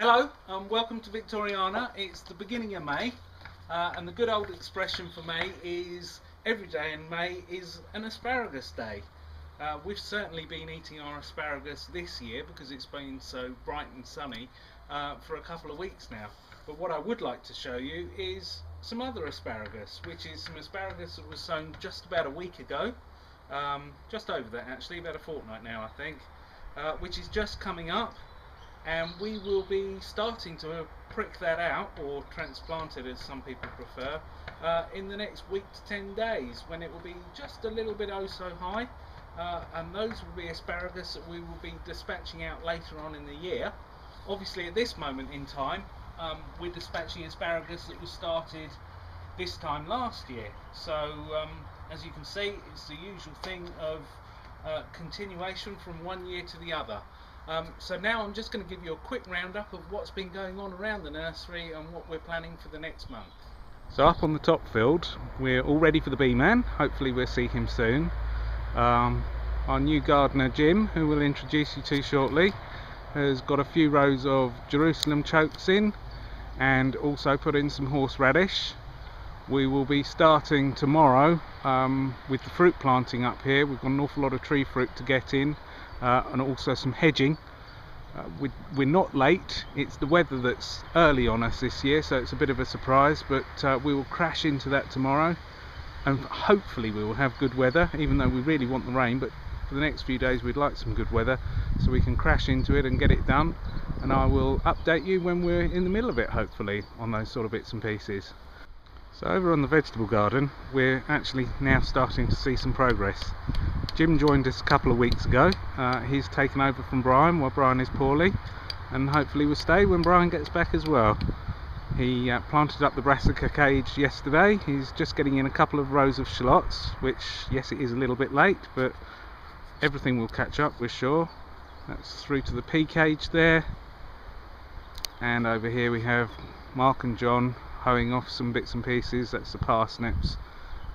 Hello and welcome to Victoriana. It's the beginning of May and the good old expression for May is every day in May is an asparagus day. We've certainly been eating our asparagus this year because it's been so bright and sunny for a couple of weeks now. But what I would like to show you is some other asparagus, which is some asparagus that was sown just about a week ago. Just over that actually, about a fortnight now I think, which is just coming up. And we will be starting to prick that out, or transplant it as some people prefer, in the next week to 10 days when it will be just a little bit oh so high, and those will be asparagus that we will be dispatching out later on in the year. Obviously at this moment in time we're dispatching asparagus that was started this time last year, so as you can see it's the usual thing of continuation from one year to the other. So now I'm just going to give you a quick roundup of what's been going on around the nursery and what we're planning for the next month. So up on the top field, we're all ready for the bee man. Hopefully we'll see him soon. Our new gardener Jim, who we'll introduce you to shortly, has got a few rows of Jerusalem chokes in and also put in some horseradish. We will be starting tomorrow with the fruit planting up here. We've got an awful lot of tree fruit to get in. And also some hedging. We're not late, it's the weather that's early on us this year, so it's a bit of a surprise, but we will crash into that tomorrow, and hopefully we will have good weather, even though we really want the rain. But for the next few days we'd like some good weather so we can crash into it and get it done, and I will update you when we're in the middle of it, hopefully, on those sort of bits and pieces. So over on the vegetable garden, we're actually now starting to see some progress. Jim joined us a couple of weeks ago. He's taken over from Brian while Brian is poorly, and hopefully will stay when Brian gets back as well. He planted up the brassica cage yesterday. He's just getting in a couple of rows of shallots, which, yes, it is a little bit late, but everything will catch up, we're sure. That's through to the pea cage there, and over here we have Mark and John hoeing off some bits and pieces. That's the parsnips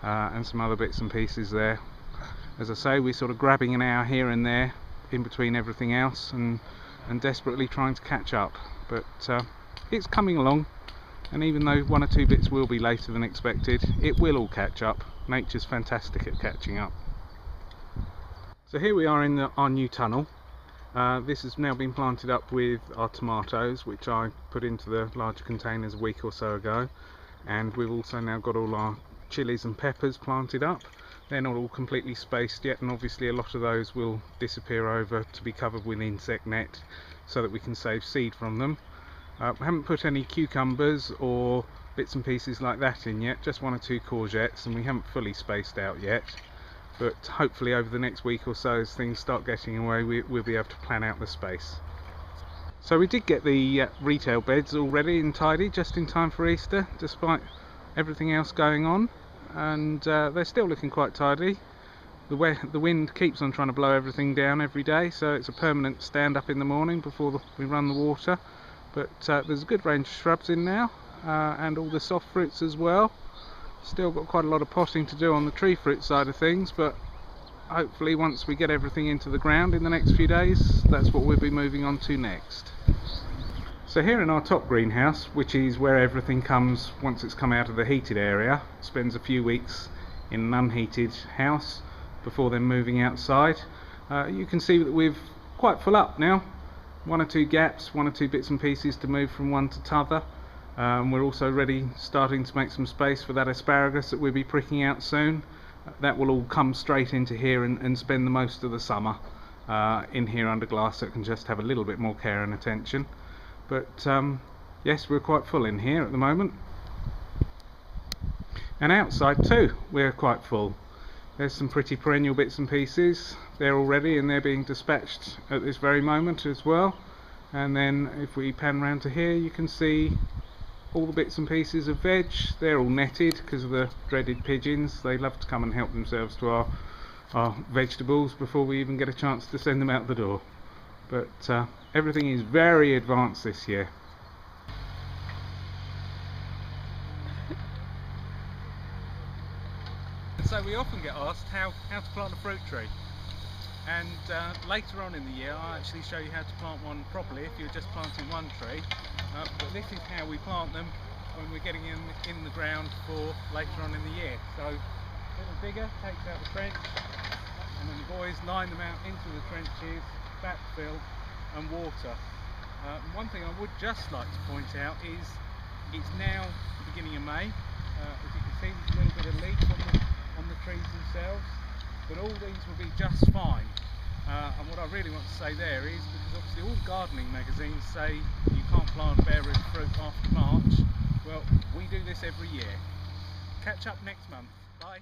and some other bits and pieces there. As I say, we're sort of grabbing an hour here and there in between everything else, and desperately trying to catch up, but it's coming along, and even though one or two bits will be later than expected, it will all catch up. Nature's fantastic at catching up. So here we are in our new tunnel. This has now been planted up with our tomatoes, which I put into the larger containers a week or so ago, and we've also now got all our chilies and peppers planted up. They're not all completely spaced yet, and obviously a lot of those will disappear over to be covered with insect net so that we can save seed from them. We haven't put any cucumbers or bits and pieces like that in yet, just one or two courgettes, and we haven't fully spaced out yet. But hopefully over the next week or so, as things start getting away, we'll be able to plan out the space. So we did get the retail beds all ready and tidy just in time for Easter, despite everything else going on, and they're still looking quite tidy. The wind keeps on trying to blow everything down every day, so it's a permanent stand up in the morning before we run the water. But there's a good range of shrubs in now, and all the soft fruits as well. Still got quite a lot of potting to do on the tree fruit side of things, but hopefully once we get everything into the ground in the next few days, that's what we'll be moving on to next. So here in our top greenhouse, which is where everything comes once it's come out of the heated area, spends a few weeks in an unheated house before then moving outside. You can see that we've quite full up now. One or two gaps, one or two bits and pieces to move from one to t'other. We're also starting to make some space for that asparagus that we'll be pricking out soon. That will all come straight into here and spend the most of the summer in here under glass, so it can just have a little bit more care and attention. But yes, we're quite full in here at the moment. And outside too, we're quite full. There's some pretty perennial bits and pieces there already, and they're being dispatched at this very moment as well. And then if we pan round to here, you can see all the bits and pieces of veg. They're all netted because of the dreaded pigeons. They love to come and help themselves to our vegetables before we even get a chance to send them out the door. But everything is very advanced this year. So we often get asked how to plant a fruit tree. and later on in the year I'll actually show you how to plant one properly if you're just planting one tree, but this is how we plant them when we're getting them in the ground for later on in the year. So little digger takes out the trench, and then the boys line them out into the trenches, backfill and water. One thing I would just like to point out is it's now the beginning of May. As you can see, there's a little bit of leaf on the trees themselves, but all these will be just fine. And what I really want to say there is, because obviously all gardening magazines say you can't plant bearing fruit after March, well, we do this every year. Catch up next month. Bye.